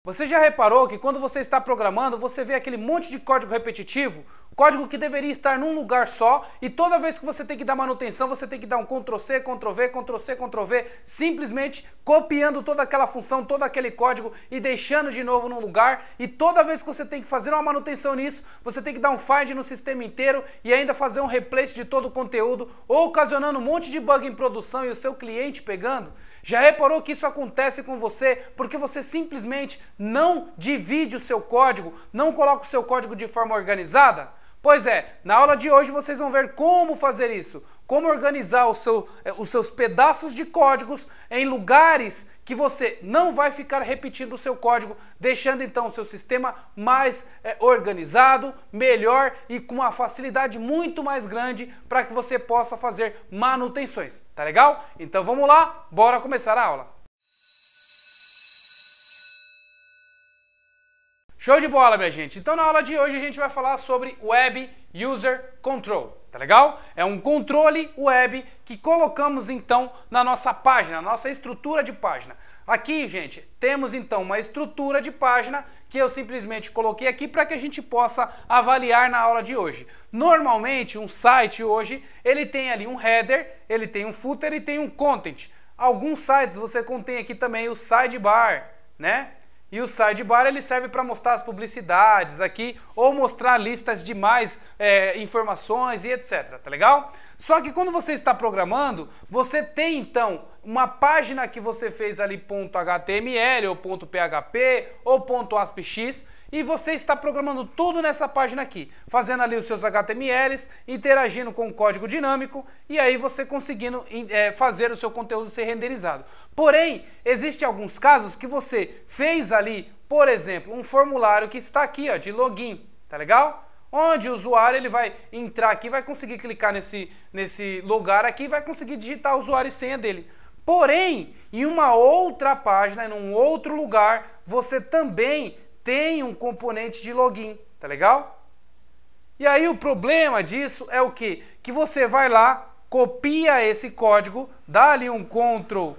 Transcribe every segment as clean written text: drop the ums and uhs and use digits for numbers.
Você já reparou que quando você está programando, você vê aquele monte de código repetitivo? Código que deveria estar num lugar só e toda vez que você tem que dar manutenção, você tem que dar um Ctrl+C, Ctrl+V, Ctrl+C, Ctrl+V, simplesmente copiando toda aquela função, todo aquele código e deixando de novo num lugar. E toda vez que você tem que fazer uma manutenção nisso, você tem que dar um find no sistema inteiro e ainda fazer um replace de todo o conteúdo, ocasionando um monte de bug em produção e o seu cliente pegando. Já reparou que isso acontece com você porque você simplesmente não divide o seu código, não coloca o seu código de forma organizada? Pois é, na aula de hoje vocês vão ver como fazer isso, como organizar os seus pedaços de códigos em lugares que você não vai ficar repetindo o seu código, deixando então o seu sistema mais organizado, melhor e com uma facilidade muito mais grande para que você possa fazer manutenções, tá legal? Então vamos lá, bora começar a aula. Show de bola, minha gente! Então na aula de hoje a gente vai falar sobre Web User Control, tá legal? É um controle web que colocamos então na nossa página, na nossa estrutura de página. Aqui, gente, temos então uma estrutura de página que eu simplesmente coloquei aqui para que a gente possa avaliar na aula de hoje. Normalmente, um site hoje, ele tem ali um header, ele tem um footer e tem um content. Alguns sites você contém aqui também o sidebar, né? E o sidebar ele serve para mostrar as publicidades aqui ou mostrar listas de mais informações e etc, tá legal? Só que quando você está programando, você tem então uma página que você fez ali .html ou .php ou .aspx e você está programando tudo nessa página aqui, fazendo ali os seus HTMLs, interagindo com o código dinâmico e aí você conseguindo fazer o seu conteúdo ser renderizado. Porém, existem alguns casos que você fez ali, por exemplo, um formulário que está aqui, ó, de login, tá legal? Onde o usuário ele vai entrar aqui, vai conseguir clicar nesse lugar aqui e vai conseguir digitar o usuário e senha dele. Porém, em uma outra página, em um outro lugar, você também tem um componente de login, tá legal? E aí o problema disso é o quê? Que você vai lá, copia esse código, dá ali um Ctrl+C,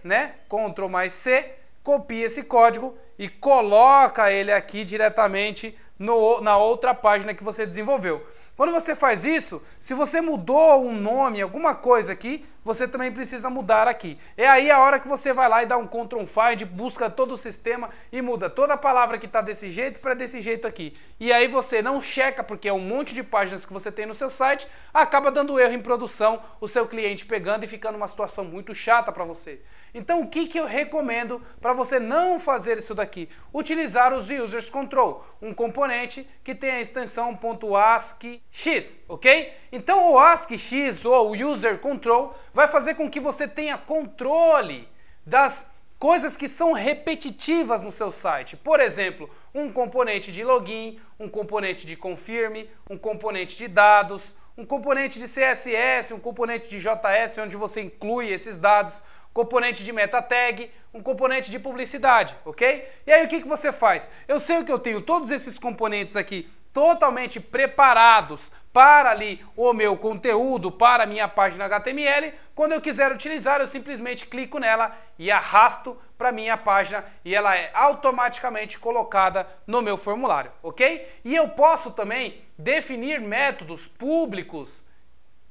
né? Ctrl+C, copia esse código e coloca ele aqui diretamente na outra página que você desenvolveu. Quando você faz isso, se você mudou um nome, alguma coisa aqui, você também precisa mudar aqui. É aí a hora que você vai lá e dá um Ctrl+Find, busca todo o sistema e muda toda a palavra que está desse jeito para desse jeito aqui. E aí você não checa, porque é um monte de páginas que você tem no seu site, acaba dando erro em produção, o seu cliente pegando e ficando uma situação muito chata para você. Então o que eu recomendo para você não fazer isso daqui? Utilizar os Users Control, um componente que tem a extensão .ASCII-X, ok? Então o ASCII-X ou o User Control vai fazer com que você tenha controle das coisas que são repetitivas no seu site. Por exemplo, um componente de login, um componente de confirm, um componente de dados, um componente de CSS, um componente de JS, onde você inclui esses dados, componente de meta tag, um componente de publicidade, ok? E aí o que você faz? Eu sei que eu tenho todos esses componentes aqui totalmente preparados para ali o meu conteúdo, para a minha página HTML. Quando eu quiser utilizar, eu simplesmente clico nela e arrasto para a minha página e ela é automaticamente colocada no meu formulário, ok? E eu posso também definir métodos públicos,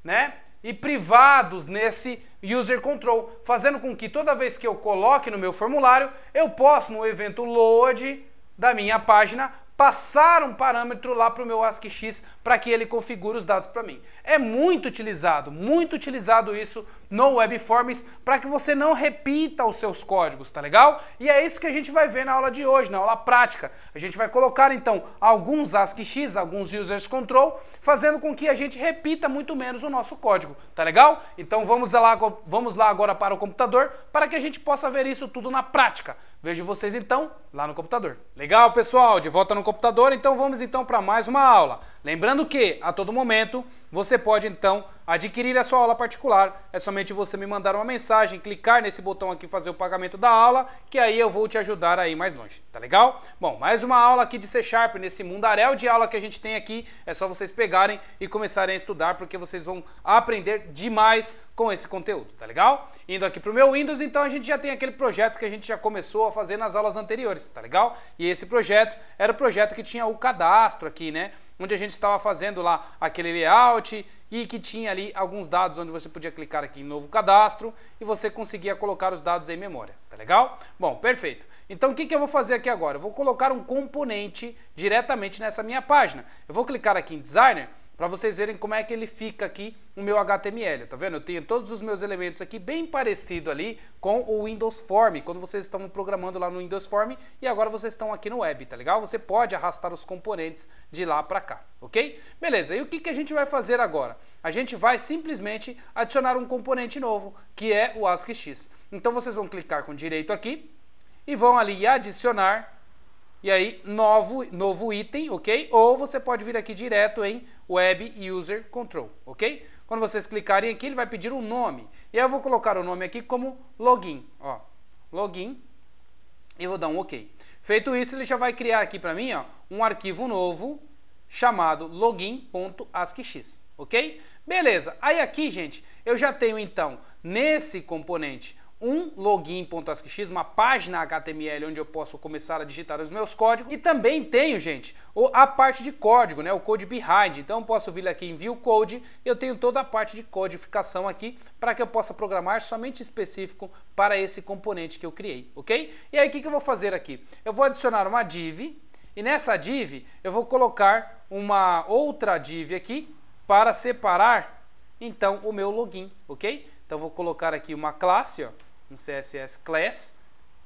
né, e privados nesse User Control, fazendo com que toda vez que eu coloque no meu formulário, eu possa no evento load da minha página passar um parâmetro lá para o meu ASCII-X para que ele configure os dados para mim. É muito utilizado isso no Webforms para que você não repita os seus códigos, tá legal? E é isso que a gente vai ver na aula de hoje, na aula prática. A gente vai colocar então alguns ASCII-X, alguns Users Control, fazendo com que a gente repita muito menos o nosso código, tá legal? Então vamos lá agora para o computador para que a gente possa ver isso tudo na prática. Vejo vocês então lá no computador. Legal, pessoal? De volta no computador, então vamos então para mais uma aula. Lembrando que, a todo momento, você pode então adquirir a sua aula particular. É somente você me mandar uma mensagem, clicar nesse botão aqui, fazer o pagamento da aula, que aí eu vou te ajudar a ir mais longe, tá legal? Bom, mais uma aula aqui de C Sharp, nesse mundaréu de aula que a gente tem aqui. É só vocês pegarem e começarem a estudar, porque vocês vão aprender demais com esse conteúdo, tá legal? Indo aqui pro meu Windows, então a gente já tem aquele projeto que a gente já começou a fazer nas aulas anteriores, tá legal? E esse projeto era o projeto que tinha o cadastro aqui, né? Onde a gente estava fazendo lá aquele layout e que tinha ali alguns dados onde você podia clicar aqui em novo cadastro e você conseguia colocar os dados em memória, tá legal? Bom, perfeito. Então o que eu vou fazer aqui agora? Eu vou colocar um componente diretamente nessa minha página. Eu vou clicar aqui em Designer para vocês verem como é que ele fica aqui o meu HTML, tá vendo? Eu tenho todos os meus elementos aqui bem parecido ali com o Windows Form, quando vocês estão programando lá no Windows Form e agora vocês estão aqui no Web, tá legal? Você pode arrastar os componentes de lá para cá, ok? Beleza, e o que a gente vai fazer agora? A gente vai simplesmente adicionar um componente novo, que é o ASCII-X. Então vocês vão clicar com direito aqui e vão ali adicionar. E aí, novo item, ok? Ou você pode vir aqui direto em Web User Control, ok? Quando vocês clicarem aqui, ele vai pedir um nome. E aí eu vou colocar o nome aqui como login, ó. Login. E vou dar um ok. Feito isso, ele já vai criar aqui para mim, ó, um arquivo novo chamado login.ascix, ok? Beleza. Aí aqui, gente, eu já tenho então, nesse componente, um login.ascix, uma página HTML onde eu posso começar a digitar os meus códigos. E também tenho, gente, a parte de código, né, o code behind. Então eu posso vir aqui em View Code, eu tenho toda a parte de codificação aqui para que eu possa programar somente específico para esse componente que eu criei, ok? E aí o que eu vou fazer aqui? Eu vou adicionar uma div e nessa div eu vou colocar uma outra div aqui para separar então o meu login, ok? Então vou colocar aqui uma classe, ó, um CSS class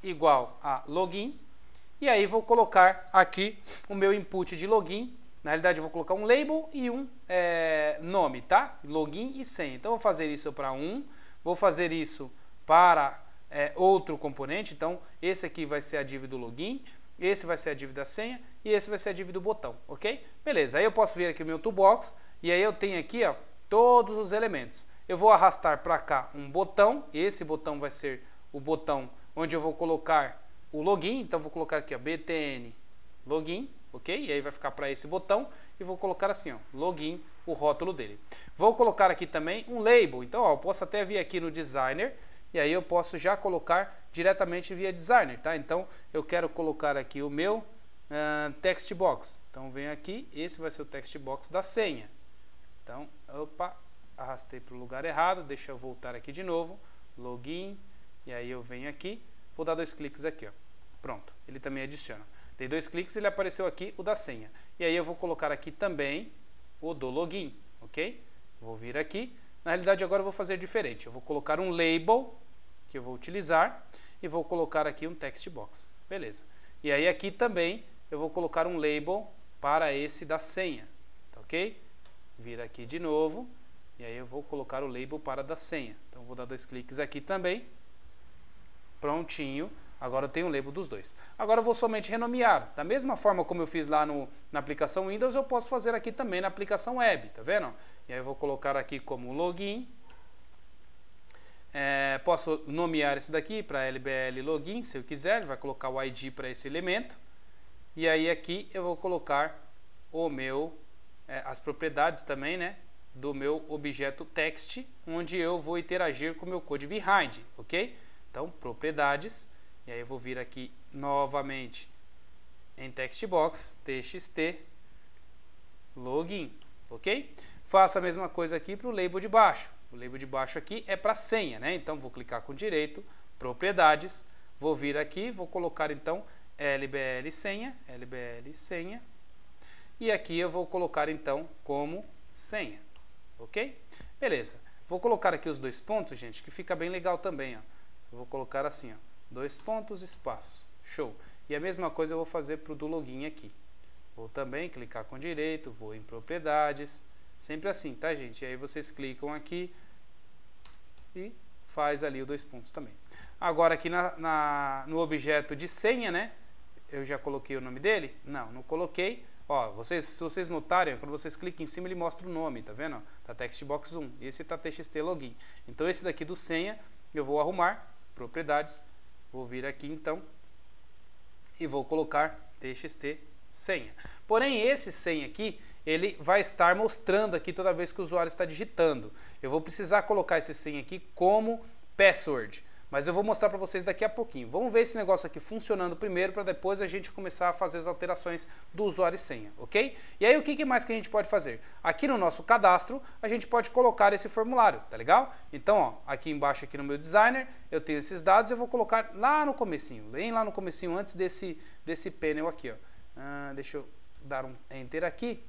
igual a login e aí vou colocar aqui o meu input de login. Na realidade eu vou colocar um label e um nome, tá? Login e senha. Então vou fazer isso para um, vou fazer isso para outro componente. Então esse aqui vai ser a div do login, esse vai ser a div da senha e esse vai ser a div do botão, ok? Beleza, aí eu posso vir aqui o meu toolbox e aí eu tenho aqui, ó, todos os elementos. Eu vou arrastar para cá um botão, esse botão vai ser o botão onde eu vou colocar o login, então vou colocar aqui, ó, btn login, ok? E aí vai ficar para esse botão e vou colocar assim, ó, login, o rótulo dele. Vou colocar aqui também um label, então ó, eu posso até vir aqui no designer e aí eu posso já colocar diretamente via designer, tá? Então eu quero colocar aqui o meu text box, então venho aqui, esse vai ser o text box da senha. Então, opa, arrastei para o lugar errado, deixa eu voltar aqui de novo, login, e aí eu venho aqui, vou dar 2 cliques aqui, ó. Pronto, ele também adiciona. Dei 2 cliques, ele apareceu aqui o da senha. E aí eu vou colocar aqui também o do login, ok? Vou vir aqui, na realidade agora eu vou fazer diferente, eu vou colocar um label, que eu vou utilizar, e vou colocar aqui um text box, beleza. E aí aqui também eu vou colocar um label para esse da senha, tá ok? Vir aqui de novo, e aí eu vou colocar o label para da senha. Então vou dar 2 cliques aqui também. Prontinho. Agora eu tenho o label dos dois. Agora eu vou somente renomear. Da mesma forma como eu fiz lá na aplicação Windows, eu posso fazer aqui também na aplicação Web, tá vendo? E aí eu vou colocar aqui como login. Posso nomear esse daqui para LBL login, se eu quiser. Vai colocar o ID para esse elemento. E aí aqui eu vou colocar o meu, as propriedades também, né? Do meu objeto text, onde eu vou interagir com o meu code behind, ok? Então, propriedades, e aí eu vou vir aqui novamente em textbox, txt, login, ok? Faço a mesma coisa aqui para o label de baixo. O label de baixo aqui é para senha, né? Então, vou clicar com direito, propriedades, vou vir aqui, vou colocar então LBL senha, e aqui eu vou colocar então como senha. Ok? Beleza. Vou colocar aqui os 2 pontos, gente, que fica bem legal também, ó. Eu vou colocar assim, ó, 2 pontos, espaço. Show. E a mesma coisa eu vou fazer para o do login aqui. Vou também clicar com direito, vou em propriedades. Sempre assim, tá, gente? E aí vocês clicam aqui e faz ali os 2 pontos também. Agora aqui no objeto de senha, né? Eu já coloquei o nome dele? Não, não coloquei. Ó, se vocês notarem, quando vocês clicam em cima, ele mostra o nome, tá vendo? Tá Textbox 1. Esse tá TXT Login. Então, esse daqui do senha, eu vou arrumar, propriedades, vou vir aqui então, e vou colocar TXT senha. Porém, esse senha aqui, ele vai estar mostrando aqui toda vez que o usuário está digitando. Eu vou precisar colocar esse senha aqui como password. Mas eu vou mostrar para vocês daqui a pouquinho. Vamos ver esse negócio aqui funcionando primeiro para depois a gente começar a fazer as alterações do usuário e senha, ok? E aí o que mais que a gente pode fazer? Aqui no nosso cadastro a gente pode colocar esse formulário, tá legal? Então, ó, aqui embaixo aqui no meu designer eu tenho esses dados, eu vou colocar lá no comecinho, bem lá no comecinho antes desse panel aqui, ó. Deixa eu dar um enter aqui.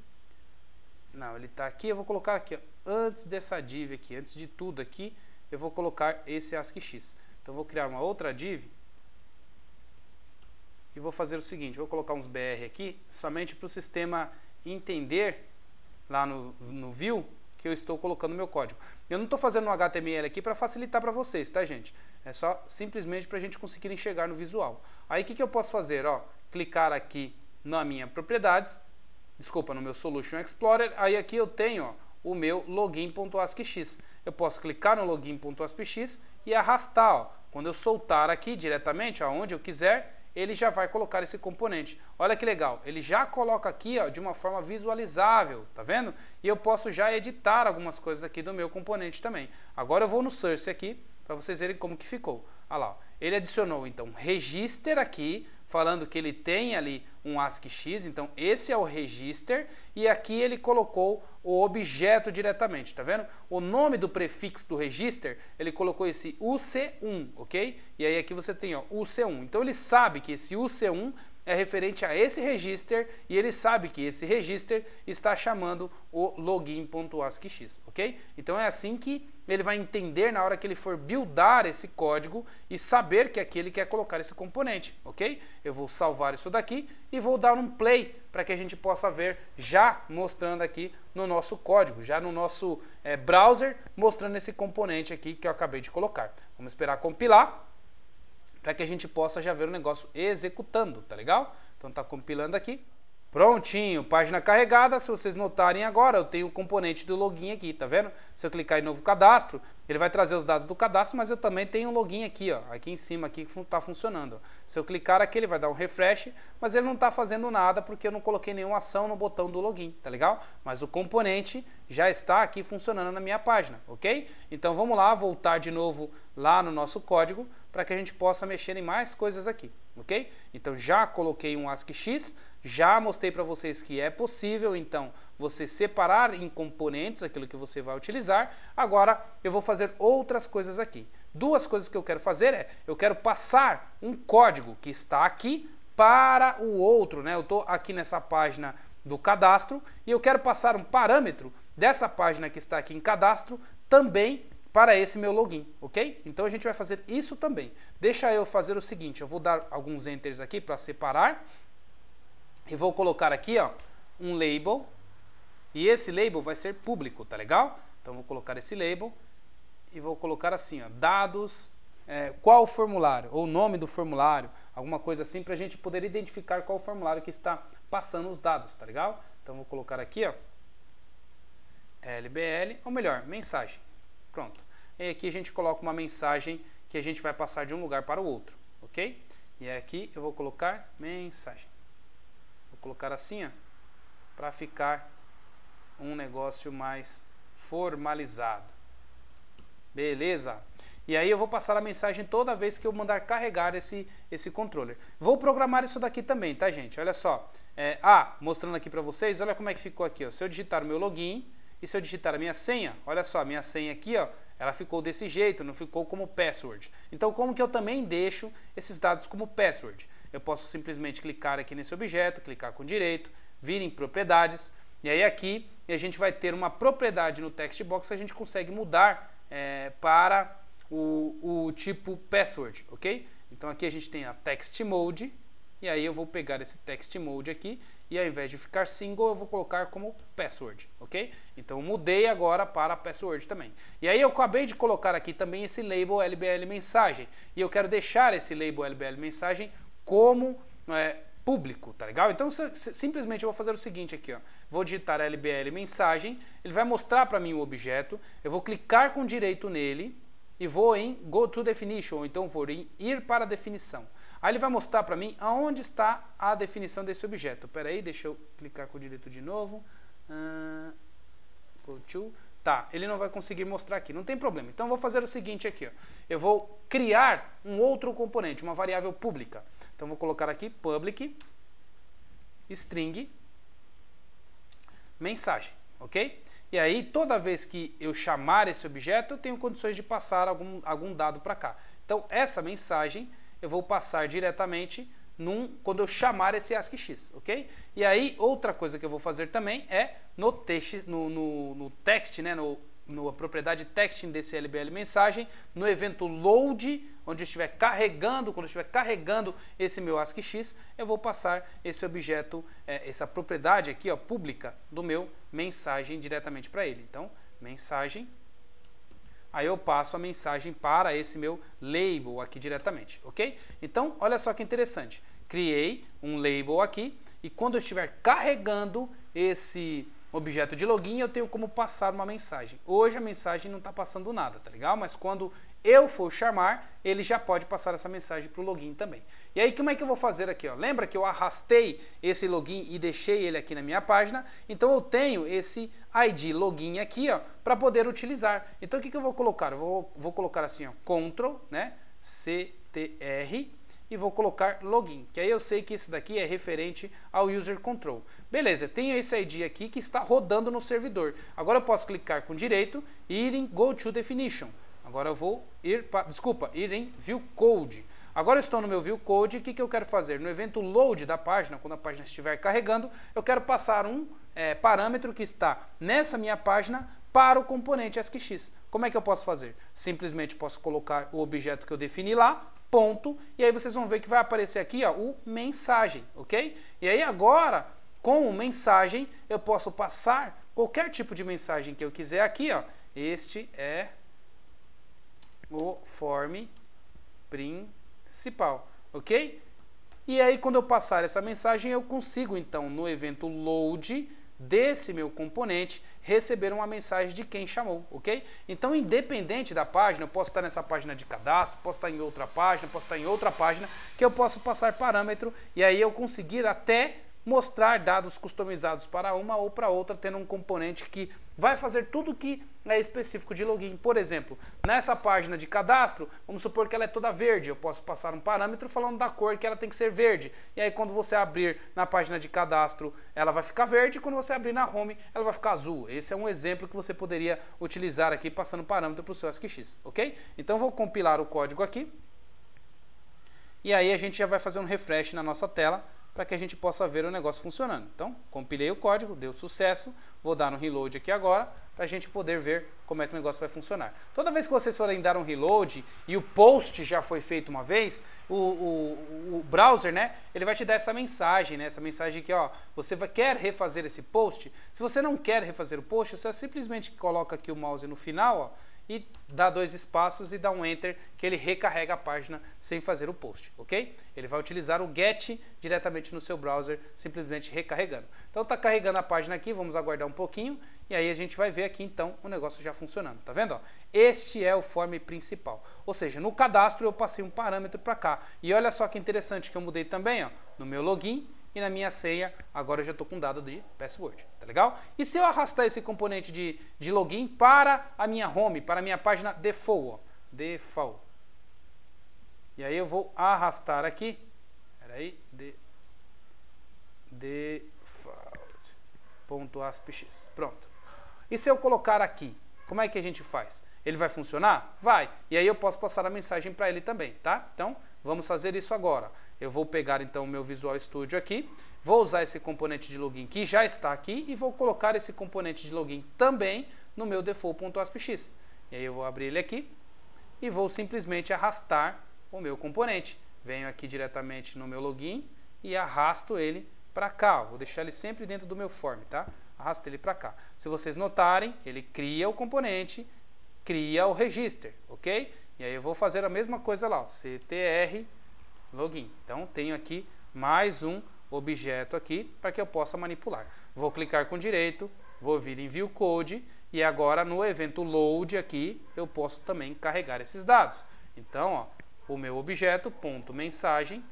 Não, ele está aqui, eu vou colocar aqui, ó, antes dessa div aqui, antes de tudo aqui, eu vou colocar esse ASCII-X. Então, eu vou criar uma outra div e vou fazer o seguinte, vou colocar uns BR aqui, somente para o sistema entender lá no view que eu estou colocando meu código. Eu não estou fazendo um HTML aqui para facilitar para vocês, tá, gente? É só simplesmente para a gente conseguir enxergar no visual. Aí, o que eu posso fazer? Ó, clicar aqui na minha propriedades, desculpa, no meu Solution Explorer, aí aqui eu tenho, ó, o meu login.ascix. Eu posso clicar no login.ascix e arrastar, ó. Quando eu soltar aqui diretamente, aonde eu quiser, ele já vai colocar esse componente. Olha que legal, ele já coloca aqui, ó, de uma forma visualizável, tá vendo? E eu posso já editar algumas coisas aqui do meu componente também. Agora eu vou no source aqui, para vocês verem como que ficou. Olha lá, ó. Ele adicionou então register aqui, falando que ele tem ali um ASCII-X, então esse é o register, e aqui ele colocou o objeto diretamente, tá vendo? O nome do prefixo do register, ele colocou esse UC1, ok? E aí aqui você tem, ó, UC1. Então ele sabe que esse UC1 é referente a esse register e ele sabe que esse register está chamando o login.ascix, ok? Então é assim que ele vai entender na hora que ele for buildar esse código e saber que aqui ele quer colocar esse componente, ok? Eu vou salvar isso daqui e vou dar um play para que a gente possa ver já mostrando aqui no nosso código, já no nosso browser, mostrando esse componente aqui que eu acabei de colocar. Vamos esperar compilar para que a gente possa já ver o negócio executando, tá legal? Então tá compilando aqui. Prontinho, página carregada. Se vocês notarem agora, eu tenho o componente do login aqui, tá vendo? Se eu clicar em novo cadastro, ele vai trazer os dados do cadastro, mas eu também tenho um login aqui, ó, aqui em cima, aqui que está funcionando. Se eu clicar aqui, ele vai dar um refresh, mas ele não está fazendo nada porque eu não coloquei nenhuma ação no botão do login, tá legal? Mas o componente já está aqui funcionando na minha página, ok? Então vamos lá, voltar de novo lá no nosso código para que a gente possa mexer em mais coisas aqui, ok? Então já coloquei um ASCII-X, já mostrei para vocês que é possível, então, você separar em componentes aquilo que você vai utilizar. Agora, eu vou fazer outras coisas aqui. Duas coisas que eu quero fazer eu quero passar um código que está aqui para o outro, né? Eu estou aqui nessa página do cadastro e eu quero passar um parâmetro dessa página que está aqui em cadastro também para esse meu login, ok? Então, a gente vai fazer isso também. Deixa eu fazer o seguinte, eu vou dar alguns enters aqui para separar. E vou colocar aqui, ó, um label, e esse label vai ser público, tá legal? Então vou colocar esse label e vou colocar assim, ó, dados, qual formulário, ou nome do formulário, alguma coisa assim, para a gente poder identificar qual formulário que está passando os dados, tá legal? Então vou colocar aqui, ó, LBL, ou melhor, mensagem. Pronto. E aqui a gente coloca uma mensagem que a gente vai passar de um lugar para o outro, ok? E aqui eu vou colocar mensagem. Colocar assim, ó, para ficar um negócio mais formalizado. Beleza? E aí eu vou passar a mensagem toda vez que eu mandar carregar esse controller. Vou programar isso daqui também, tá, gente? Olha só. Mostrando aqui para vocês, olha como é que ficou aqui, ó. Se eu digitar o meu login e se eu digitar a minha senha, olha só, a minha senha aqui, ó, ela ficou desse jeito, não ficou como password. Então, como que eu também deixo esses dados como password? Eu posso simplesmente clicar aqui nesse objeto, clicar com direito, vir em propriedades, e aí aqui a gente vai ter uma propriedade no textbox que a gente consegue mudar para o tipo password, ok? Então aqui a gente tem a text mode, e aí eu vou pegar esse text mode aqui, e ao invés de ficar single, eu vou colocar como password, ok? Então eu mudei agora para password também. E aí eu acabei de colocar aqui também esse label LBL mensagem, e eu quero deixar esse label LBL mensagem como público, tá legal? Então, simplesmente eu vou fazer o seguinte aqui, ó. Vou digitar LBL mensagem, ele vai mostrar para mim o objeto, eu vou clicar com direito nele e vou em Go to Definition, ou então vou em Ir para a definição. Aí ele vai mostrar para mim aonde está a definição desse objeto. Espera aí, deixa eu clicar com direito de novo. Tá, ele não vai conseguir mostrar aqui, não tem problema. Então eu vou fazer o seguinte aqui, ó. Eu vou criar um outro componente, uma variável pública. Então eu vou colocar aqui public string mensagem, ok? E aí toda vez que eu chamar esse objeto, eu tenho condições de passar algum dado para cá. Então essa mensagem eu vou passar diretamente quando eu chamar esse ASCII-X, ok? E aí, outra coisa que eu vou fazer também é no text, né, na propriedade texting desse LBL mensagem, no evento load, onde eu estiver carregando, quando eu estiver carregando esse meu ASCII-X, eu vou passar esse objeto, essa propriedade aqui, ó, pública do meu mensagem diretamente para ele. Então, mensagem. Aí eu passo a mensagem para esse meu label aqui diretamente, ok? Então, olha só que interessante. Criei um label aqui e quando eu estiver carregando esse objeto de login, eu tenho como passar uma mensagem. Hoje a mensagem não está passando nada, tá legal? Mas quando eu for chamar, ele já pode passar essa mensagem para o login também. E aí, como é que eu vou fazer aqui? Ó? Lembra que eu arrastei esse login e deixei ele aqui na minha página? Então eu tenho esse ID login aqui, ó, para poder utilizar. Então o que eu vou colocar? Eu vou colocar assim, ó, Ctrl, né, CTR, e vou colocar login, que aí eu sei que isso daqui é referente ao user control. Beleza, tenho esse ID aqui que está rodando no servidor. Agora eu posso clicar com direito e ir em Go to Definition. Agora eu vou ir em View Code. Agora eu estou no meu View Code, o que eu quero fazer? No evento load da página, quando a página estiver carregando, eu quero passar um parâmetro que está nessa minha página para o componente ASCII-X. Como é que eu posso fazer? Simplesmente posso colocar o objeto que eu defini lá, ponto, e aí vocês vão ver que vai aparecer aqui, ó, o mensagem, ok? E aí agora, com o mensagem, eu posso passar qualquer tipo de mensagem que eu quiser aqui, ó. Este é o form principal, ok? E aí quando eu passar essa mensagem, eu consigo então no evento load desse meu componente receber uma mensagem de quem chamou, ok? Então, independente da página, eu posso estar nessa página de cadastro, posso estar em outra página, posso estar em outra página, que eu posso passar parâmetro e aí eu conseguir até mostrar dados customizados para uma ou para outra, tendo um componente que vai fazer tudo que é específico de login. Por exemplo, nessa página de cadastro, vamos supor que ela é toda verde, eu posso passar um parâmetro falando da cor que ela tem que ser verde. E aí quando você abrir na página de cadastro, ela vai ficar verde, e quando você abrir na home, ela vai ficar azul. Esse é um exemplo que você poderia utilizar aqui, passando parâmetro para o seu ASCII-X, ok? Então vou compilar o código aqui, e aí a gente já vai fazer um refresh na nossa tela, para que a gente possa ver o negócio funcionando. Então, compilei o código, deu sucesso, vou dar um reload aqui agora, para a gente poder ver como é que o negócio vai funcionar. Toda vez que vocês forem dar um reload e o post já foi feito uma vez, o browser, né, ele vai te dar essa mensagem, né, essa mensagem que, ó, você quer refazer esse post. Se você não quer refazer o post, você simplesmente coloca aqui o mouse no final, ó, e dá 2 espaços e dá um Enter, que ele recarrega a página sem fazer o post, ok? Ele vai utilizar o GET diretamente no seu browser, simplesmente recarregando. Então tá carregando a página aqui, vamos aguardar um pouquinho, e aí a gente vai ver aqui então o negócio já funcionando, tá vendo? Ó? Este é o form principal, ou seja, no cadastro eu passei um parâmetro para cá, e olha só que interessante que eu mudei também, ó, no meu login, e na minha senha, agora eu já estou com dado de password, tá legal? E se eu arrastar esse componente de login para a minha home, para a minha página default, ó, default. E aí eu vou arrastar aqui, peraí, default.aspx, pronto. E se eu colocar aqui, como é que a gente faz? Ele vai funcionar? Vai. E aí eu posso passar a mensagem para ele também, tá? Então, vamos fazer isso agora. Eu vou pegar então o meu Visual Studio aqui, vou usar esse componente de login que já está aqui e vou colocar esse componente de login também no meu default.aspx. E aí eu vou abrir ele aqui e vou simplesmente arrastar o meu componente. Venho aqui diretamente no meu login e arrasto ele para cá. Vou deixar ele sempre dentro do meu form, tá? Arrasto ele para cá. Se vocês notarem, ele cria o componente, cria o register, ok? E aí eu vou fazer a mesma coisa lá, ó, CTR login. Então tenho aqui mais um objeto aqui para que eu possa manipular. Vou clicar com direito, vou vir em View Code e agora no evento Load aqui eu posso também carregar esses dados. Então, ó, o meu objeto, ponto mensagem,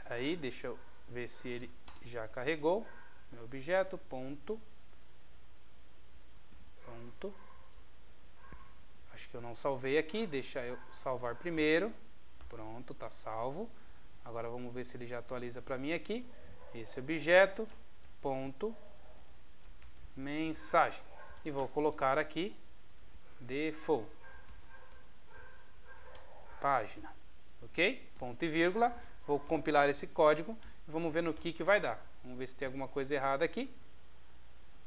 aí deixa eu ver se ele já carregou, meu objeto, ponto, acho que eu não salvei aqui, deixa eu salvar primeiro, pronto, está salvo. Agora vamos ver se ele já atualiza para mim aqui. Esse objeto, ponto, mensagem. E vou colocar aqui, default, página. Ok? Ponto e vírgula. Vou compilar esse código e vamos ver no que vai dar. Vamos ver se tem alguma coisa errada aqui.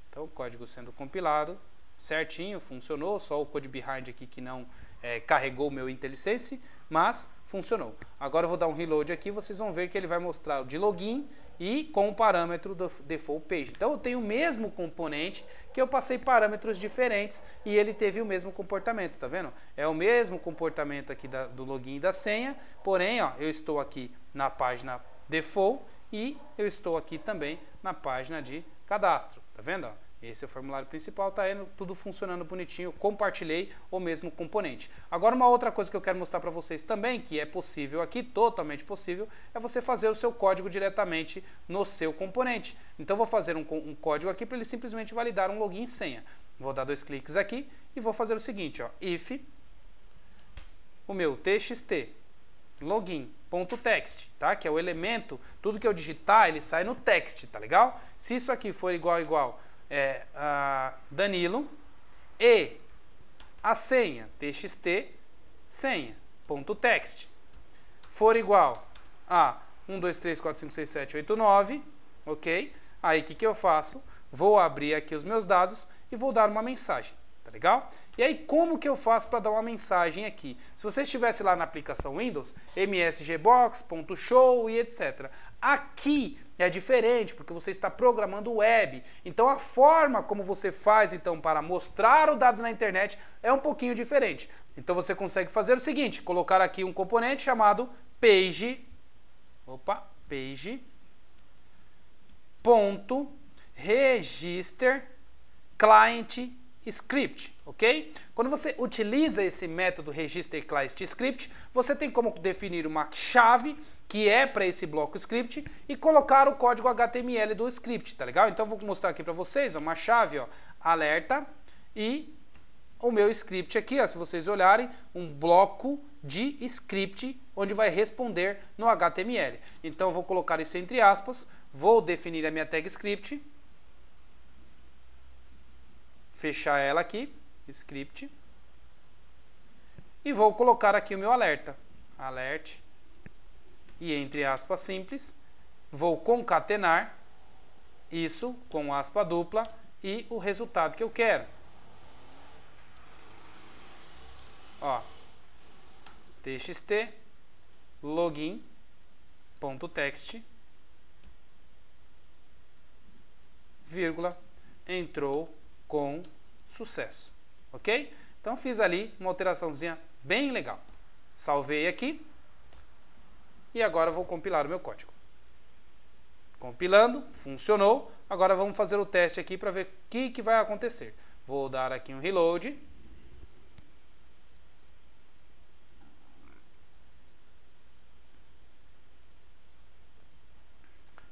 Então, o código sendo compilado, certinho, funcionou. Só o code behind aqui que não carregou o meu IntelliSense, mas funcionou. Agora eu vou dar um reload aqui, vocês vão ver que ele vai mostrar o de login e com o parâmetro do default page. Então eu tenho o mesmo componente que eu passei parâmetros diferentes e ele teve o mesmo comportamento, tá vendo? É o mesmo comportamento aqui do login e da senha, porém, ó, eu estou aqui na página default e eu estou aqui também na página de cadastro, tá vendo? Ó? Esse é o formulário principal, tá indo tudo funcionando bonitinho, compartilhei o mesmo componente. Agora uma outra coisa que eu quero mostrar para vocês também, que é possível aqui, totalmente possível, é você fazer o seu código diretamente no seu componente. Então vou fazer um código aqui para ele simplesmente validar um login e senha. Vou dar 2 cliques aqui e vou fazer o seguinte, ó, if o meu txt login.text, tá? Que é o elemento, tudo que eu digitar, ele sai no text, tá legal? Se isso aqui for igual Danilo e a senha txt senha.text for igual a 1, 2, 3, 4, 5, 6, 7, 8, 9, ok? Aí o que eu faço? Vou abrir aqui os meus dados e vou dar uma mensagem, tá legal? E aí como que eu faço para dar uma mensagem aqui? Se você estivesse lá na aplicação Windows, msgbox.show e etc. Aqui é diferente, porque você está programando web. Então a forma como você faz então para mostrar o dado na internet é um pouquinho diferente. Então você consegue fazer o seguinte, colocar aqui um componente chamado page.register client script, ok? Quando você utiliza esse método register client script, você tem como definir uma chave que é para esse bloco script e colocar o código HTML do script, tá legal? Então vou mostrar aqui para vocês, ó, uma chave, ó, alerta e o meu script aqui, ó, se vocês olharem, um bloco de script onde vai responder no HTML. Então vou colocar isso entre aspas, vou definir a minha tag script, fechar ela aqui, script, e vou colocar aqui o meu alerta, alert, e entre aspas simples, vou concatenar isso com aspa dupla e o resultado que eu quero. Ó, txt login.text, vírgula, entrou com sucesso, ok? Então fiz ali uma alteraçãozinha bem legal. Salvei aqui e agora vou compilar o meu código. Compilando, funcionou. Agora vamos fazer o teste aqui para ver o que vai acontecer. Vou dar aqui um reload.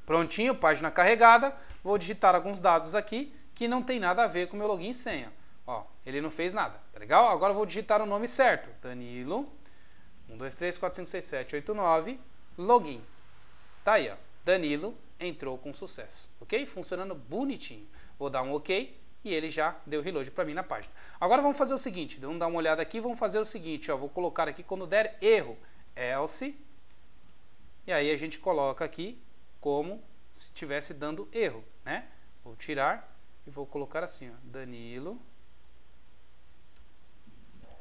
Prontinho, página carregada. Vou digitar alguns dados aqui que não tem nada a ver com o meu login e senha. Ó, ele não fez nada, tá legal? Agora eu vou digitar o nome certo. Danilo, 1, 2, 3, 4, 5, 6, 7, 8, 9, login. Tá aí, ó. Danilo entrou com sucesso, ok? Funcionando bonitinho. Vou dar um ok e ele já deu reload para mim na página. Agora vamos fazer o seguinte, vamos dar uma olhada aqui, vamos fazer o seguinte, ó, vou colocar aqui quando der erro, else, e aí a gente coloca aqui como se estivesse dando erro, né? Vou tirar e vou colocar assim, ó, Danilo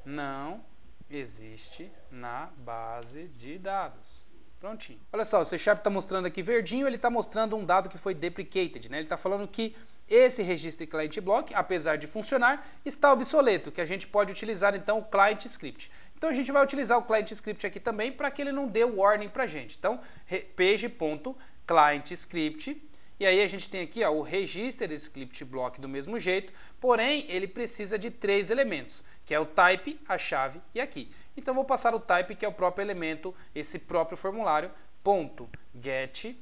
não existe na base de dados. Prontinho. Olha só, o C# está mostrando aqui verdinho, ele está mostrando um dado que foi deprecated, né? Ele está falando que esse registro client block, apesar de funcionar, está obsoleto, que a gente pode utilizar então o client script. Então a gente vai utilizar o client script aqui também para que ele não dê warning para a gente. Então, page.clientScript, e aí a gente tem aqui ó, o register script block do mesmo jeito, porém ele precisa de 3 elementos, que é o type, a chave e aqui. Então vou passar o type, que é o próprio elemento, esse próprio formulário, ponto get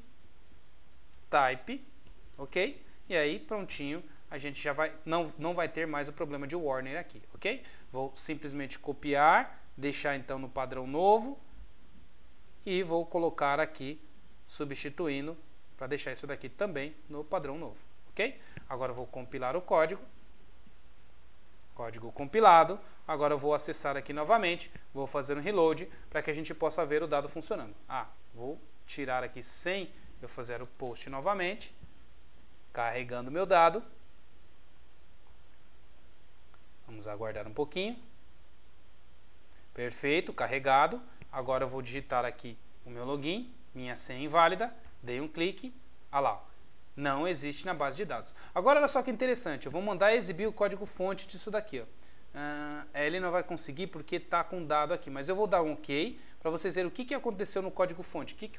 type, ok? E aí prontinho, a gente já vai, não vai ter mais o problema de warning aqui, ok? Vou simplesmente copiar, deixar então no padrão novo e vou colocar aqui, substituindo, para deixar isso daqui também no padrão novo, ok? Agora eu vou compilar o código compilado, agora eu vou acessar aqui novamente, vou fazer um reload para que a gente possa ver o dado funcionando. Vou tirar aqui sem eu fazer o post novamente, carregando meu dado, vamos aguardar um pouquinho, perfeito, carregado, agora eu vou digitar aqui o meu login, minha senha inválida, dei um clique, olha lá, não existe na base de dados. Agora olha só que interessante, eu vou mandar exibir o código fonte disso daqui, ó. Ele não vai conseguir porque está com dado aqui, mas eu vou dar um OK para vocês verem o que aconteceu no código fonte. Que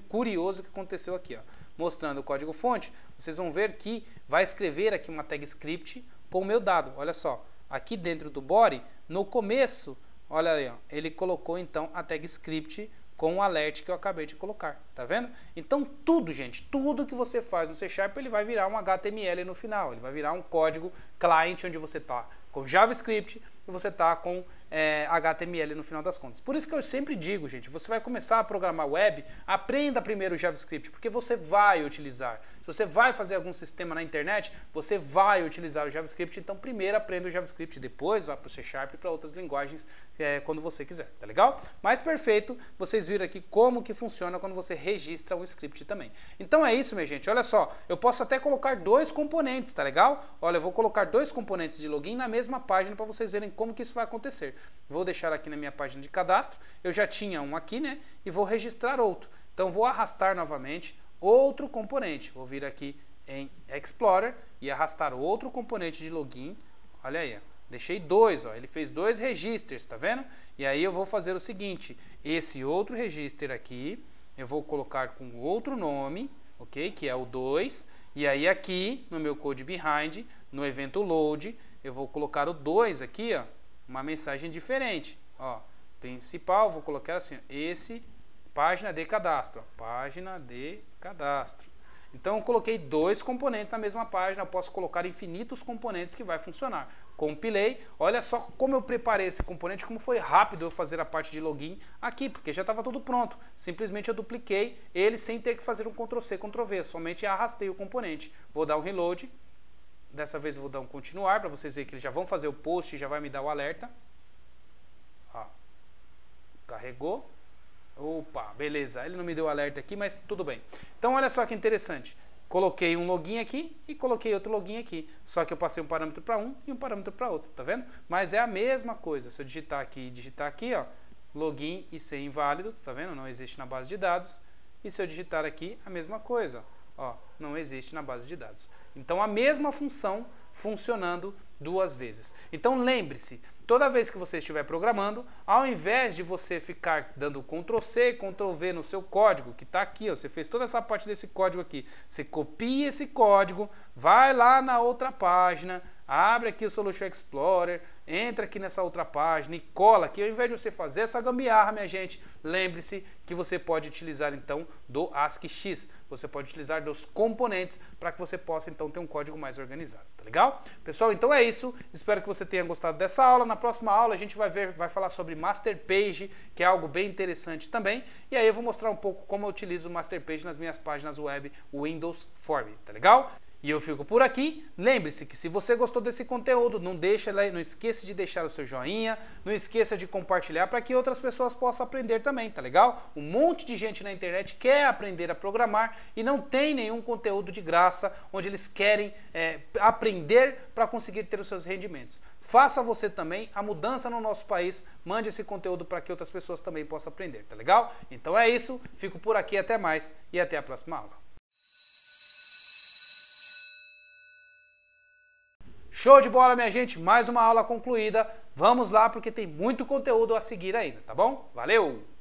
curioso que aconteceu aqui, ó. Mostrando o código fonte, vocês vão ver que vai escrever aqui uma tag script com o meu dado. Olha só, aqui dentro do body, no começo, olha aí, ó, ele colocou então a tag script com o alert que eu acabei de colocar, tá vendo? Então tudo, gente, tudo que você faz no C# ele vai virar um HTML no final, ele vai virar um código client onde você está com JavaScript e você está com HTML no final das contas. Por isso que eu sempre digo, gente, você vai começar a programar web, aprenda primeiro o JavaScript, porque você vai utilizar. Se você vai fazer algum sistema na internet, você vai utilizar o JavaScript, então primeiro aprenda o JavaScript, depois vá para o C# e para outras linguagens quando você quiser, tá legal? Mas perfeito, vocês viram aqui como que funciona quando você registra um script também. Então é isso, minha gente, olha só, eu posso até colocar 2 componentes, tá legal? Olha, eu vou colocar 2 componentes de login na mesma página para vocês verem como que isso vai acontecer. Vou deixar aqui na minha página de cadastro, eu já tinha um aqui, né? E vou registrar outro. Então vou arrastar novamente outro componente. Vou vir aqui em Explorer e arrastar outro componente de login. Olha aí, ó. Deixei 2, ó. Ele fez 2 registers, tá vendo? E aí eu vou fazer o seguinte, esse outro register aqui, eu vou colocar com outro nome, ok? Que é o 2. E aí aqui no meu code behind, no evento load, eu vou colocar o 2 aqui, ó, uma mensagem diferente, ó, principal, vou colocar assim, esse, página de cadastro, ó, página de cadastro. Então eu coloquei 2 componentes na mesma página, eu posso colocar infinitos componentes que vai funcionar. Compilei, olha só como eu preparei esse componente, como foi rápido eu fazer a parte de login aqui, porque já estava tudo pronto. Simplesmente eu dupliquei ele sem ter que fazer um Ctrl+C, Ctrl+V, somente arrastei o componente. Vou dar um reload, dessa vez eu vou dar um continuar, para vocês verem que eles já vão fazer o post e já vai me dar o alerta. Ó, carregou. Opa, beleza, ele não me deu alerta aqui, mas tudo bem. Então olha só que interessante, coloquei um login aqui e coloquei outro login aqui, só que eu passei um parâmetro para um e um parâmetro para outro, tá vendo? Mas é a mesma coisa, se eu digitar aqui e digitar aqui, ó, login e ser inválido, tá vendo? Não existe na base de dados. E se eu digitar aqui, a mesma coisa, ó, não existe na base de dados. Então a mesma função funcionando 2 vezes. Então lembre-se, toda vez que você estiver programando, ao invés de você ficar dando Ctrl+C, Ctrl+V no seu código, que está aqui, ó, você fez toda essa parte desse código aqui, você copia esse código, vai lá na outra página, abre aqui o Solution Explorer, entra aqui nessa outra página e cola aqui, ao invés de você fazer essa gambiarra, minha gente, lembre-se que você pode utilizar então do ASCII-X, você pode utilizar dos componentes para que você possa então ter um código mais organizado, tá legal? Pessoal, então é isso, espero que você tenha gostado dessa aula. Na próxima aula a gente vai falar sobre Master Page, que é algo bem interessante também, e aí eu vou mostrar um pouco como eu utilizo o Master Page nas minhas páginas web Windows Form, tá legal? E eu fico por aqui. Lembre-se que se você gostou desse conteúdo, não esqueça de deixar o seu joinha, não esqueça de compartilhar para que outras pessoas possam aprender também, tá legal? Um monte de gente na internet quer aprender a programar e não tem nenhum conteúdo de graça onde eles querem aprender para conseguir ter os seus rendimentos. Faça você também a mudança no nosso país, mande esse conteúdo para que outras pessoas também possam aprender, tá legal? Então é isso, fico por aqui, até mais e até a próxima aula. Show de bola, minha gente, mais uma aula concluída. Vamos lá porque tem muito conteúdo a seguir ainda, tá bom? Valeu!